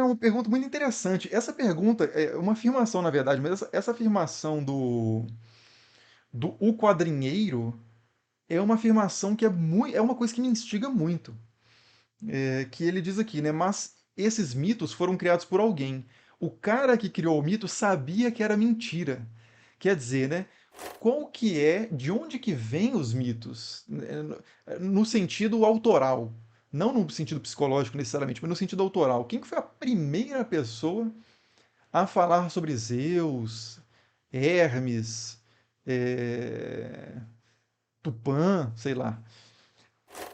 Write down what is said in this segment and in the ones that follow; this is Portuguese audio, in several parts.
uma pergunta muito interessante. Essa pergunta é uma afirmação, na verdade, mas essa afirmação do o quadrinheiro é uma afirmação que é uma coisa que me instiga muito. Que ele diz aqui, né? Mas esses mitos foram criados por alguém. O cara que criou o mito sabia que era mentira. Quer dizer, né? Qual que é, de onde que vêm os mitos? No sentido autoral. Não no sentido psicológico necessariamente, mas no sentido autoral. Quem que foi a primeira pessoa a falar sobre Zeus, Hermes, é, Tupã, sei lá?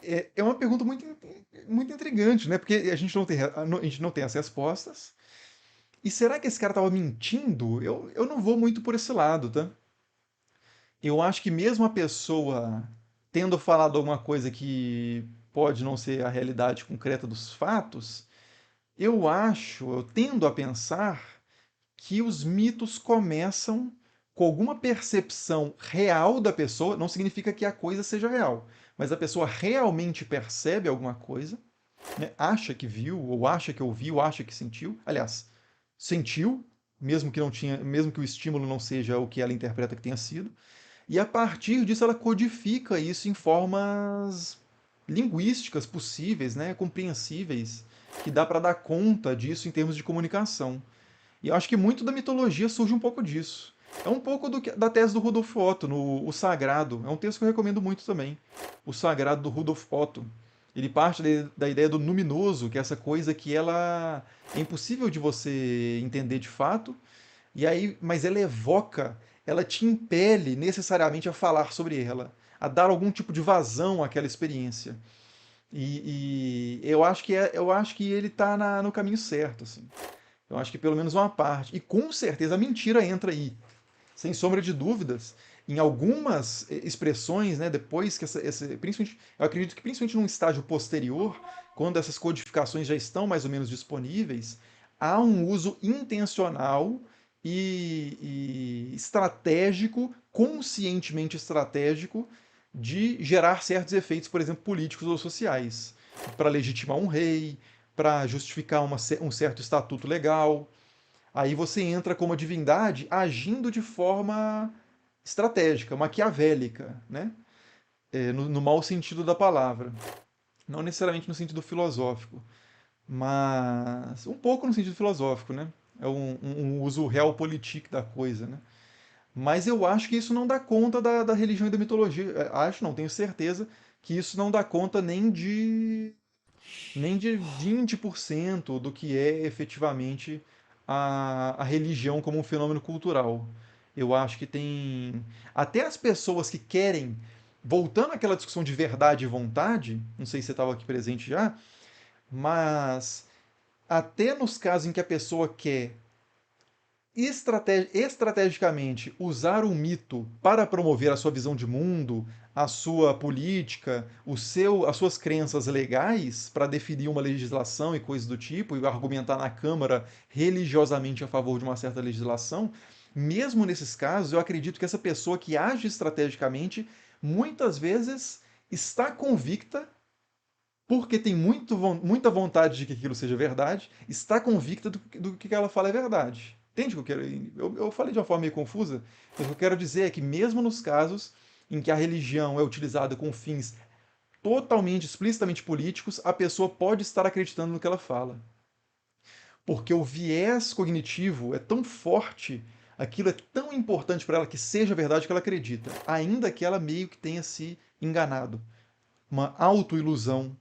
É uma pergunta muito intrigante, né? Porque a gente não tem as respostas. E será que esse cara estava mentindo? Eu não vou muito por esse lado, tá? Eu acho que mesmo a pessoa tendo falado alguma coisa que pode não ser a realidade concreta dos fatos, eu tendo a pensar que os mitos começam com alguma percepção real da pessoa, não significa que a coisa seja real, mas a pessoa realmente percebe alguma coisa, né? Acha que viu, ou acha que ouviu, ou acha que sentiu. Aliás, sentiu, mesmo que o estímulo não seja o que ela interpreta que tenha sido. E a partir disso ela codifica isso em formas linguísticas possíveis, né, compreensíveis, que dá para dar conta disso em termos de comunicação. E eu acho que muito da mitologia surge um pouco disso. É um pouco da tese do Rudolf Otto, no O Sagrado. É um texto que eu recomendo muito também. O Sagrado do Rudolf Otto. Ele parte da ideia do luminoso, que é essa coisa que ela é impossível de você entender de fato, e aí, mas ela te impele necessariamente a falar sobre ela, a dar algum tipo de vazão àquela experiência. E eu acho que ele está no caminho certo, assim. Eu acho que pelo menos uma parte. E com certeza a mentira entra aí, sem sombra de dúvidas. Em algumas expressões, né, depois que principalmente, eu acredito que principalmente num estágio posterior, quando essas codificações já estão mais ou menos disponíveis, há um uso intencional e estratégico, conscientemente estratégico, de gerar certos efeitos, por exemplo, políticos ou sociais, para legitimar um rei, para justificar um certo estatuto legal. Aí você entra como uma divindade agindo de forma estratégica, maquiavélica, né? No mau sentido da palavra. Não necessariamente no sentido filosófico, mas um pouco no sentido filosófico, né? É um uso realpolitik da coisa, né? Mas eu acho que isso não dá conta da religião e da mitologia. Acho, não, tenho certeza que isso não dá conta nem de 20% do que é efetivamente a religião como um fenômeno cultural. Eu acho que tem. Até as pessoas que querem. Voltando àquela discussão de verdade e vontade, não sei se você estava aqui presente já, mas até nos casos em que a pessoa quer estrategicamente usar o mito para promover a sua visão de mundo, a sua política, as suas crenças legais para definir uma legislação e coisas do tipo, e argumentar na Câmara religiosamente a favor de uma certa legislação, mesmo nesses casos, eu acredito que essa pessoa que age estrategicamente muitas vezes está convicta porque tem muita vontade de que aquilo seja verdade, está convicta do que ela fala é verdade. Entende o que eu quero? Eu falei de uma forma meio confusa, mas o que eu quero dizer é que mesmo nos casos em que a religião é utilizada com fins totalmente, explicitamente políticos, a pessoa pode estar acreditando no que ela fala. Porque o viés cognitivo é tão forte, aquilo é tão importante para ela que seja verdade que ela acredita, ainda que ela meio que tenha se enganado. Uma autoilusão,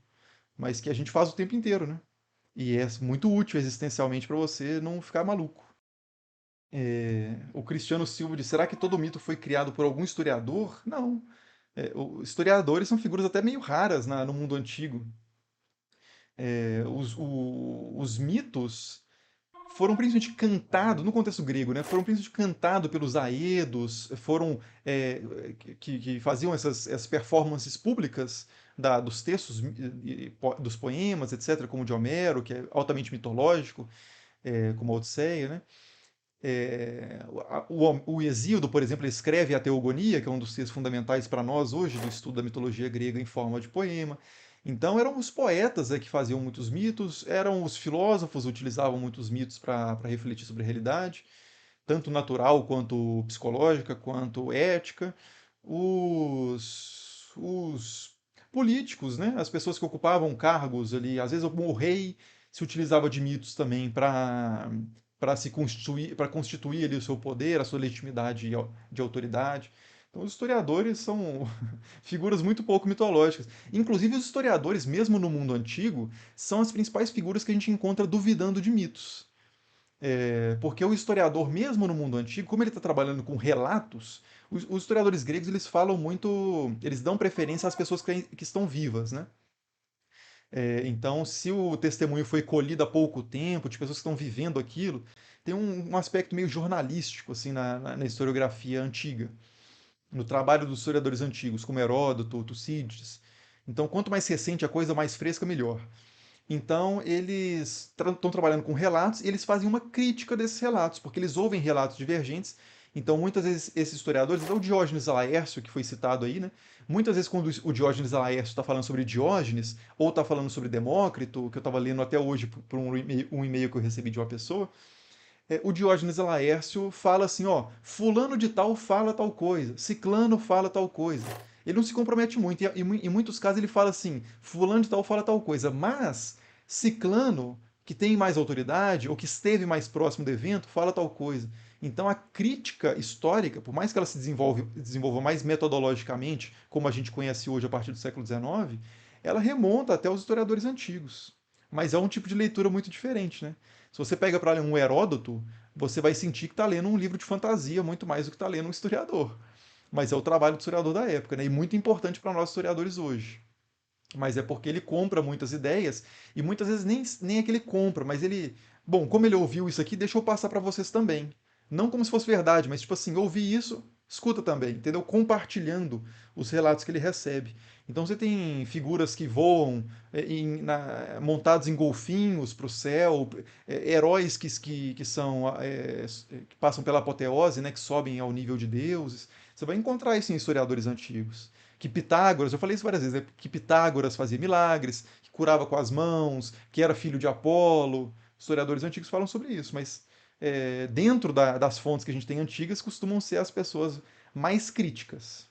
mas que a gente faz o tempo inteiro, né? E é muito útil existencialmente para você não ficar maluco. O Cristiano Silva diz: será que todo mito foi criado por algum historiador? Não. Historiadores são figuras até meio raras no mundo antigo. Os mitos foram principalmente cantados, no contexto grego, né? Foram principalmente cantados pelos aedos, é, que faziam essas performances públicas dos textos, dos poemas, etc., como o de Homero, que é altamente mitológico, como a Odisseia, né? O Hesíodo, por exemplo, ele escreve a Teogonia, que é um dos textos fundamentais para nós hoje, do estudo da mitologia grega em forma de poema. Então eram os poetas que faziam muitos mitos, eram os filósofos utilizavam muitos mitos para refletir sobre a realidade, tanto natural quanto psicológica, quanto ética. Os políticos, né? As pessoas que ocupavam cargos ali, às vezes o rei se utilizava de mitos também para se constituir, para constituir ali o seu poder, a sua legitimidade de autoridade. Então, os historiadores são figuras muito pouco mitológicas. Inclusive, os historiadores, mesmo no mundo antigo, são as principais figuras que a gente encontra duvidando de mitos. Porque o historiador, mesmo no mundo antigo, como ele está trabalhando com relatos, os historiadores gregos eles falam muito, eles dão preferência às pessoas que estão vivas, né? Então, se o testemunho foi colhido há pouco tempo, de pessoas que estão vivendo aquilo, tem um aspecto meio jornalístico assim na historiografia antiga, no trabalho dos historiadores antigos, como Heródoto, Tucídides. Então, quanto mais recente a coisa, mais fresca, melhor. Então, eles estão trabalhando com relatos e eles fazem uma crítica desses relatos, porque eles ouvem relatos divergentes. Então, muitas vezes, esses historiadores, até o Diógenes Laércio, que foi citado aí, né? Muitas vezes, quando o Diógenes Laércio está falando sobre Diógenes, ou está falando sobre Demócrito, que eu estava lendo até hoje por um e-mail que eu recebi de uma pessoa, o Diógenes Laércio fala assim, ó, fulano de tal fala tal coisa, ciclano fala tal coisa. Ele não se compromete muito, e em muitos casos ele fala assim, fulano de tal fala tal coisa, mas ciclano, que tem mais autoridade, ou que esteve mais próximo do evento, fala tal coisa. Então a crítica histórica, por mais que ela se desenvolva mais metodologicamente, como a gente conhece hoje a partir do século XIX, ela remonta até os historiadores antigos. Mas é um tipo de leitura muito diferente, né? Se você pega para ler um Heródoto, você vai sentir que está lendo um livro de fantasia muito mais do que está lendo um historiador. Mas é o trabalho do historiador da época, né? E muito importante para nós historiadores hoje. Mas é porque ele compra muitas ideias e muitas vezes nem é que ele compra, mas ele. Bom, como ele ouviu isso aqui, deixa eu passar para vocês também. Não como se fosse verdade, mas tipo assim, ouvi isso, escuta também, entendeu? Compartilhando os relatos que ele recebe. Então você tem figuras que voam montados em golfinhos para o céu, heróis que são que passam pela apoteose, né, que sobem ao nível de deuses. Você vai encontrar isso em historiadores antigos. Que Pitágoras, eu falei isso várias vezes, né, que Pitágoras fazia milagres, que curava com as mãos, que era filho de Apolo. Historiadores antigos falam sobre isso, mas dentro das fontes que a gente tem antigas costumam ser as pessoas mais críticas.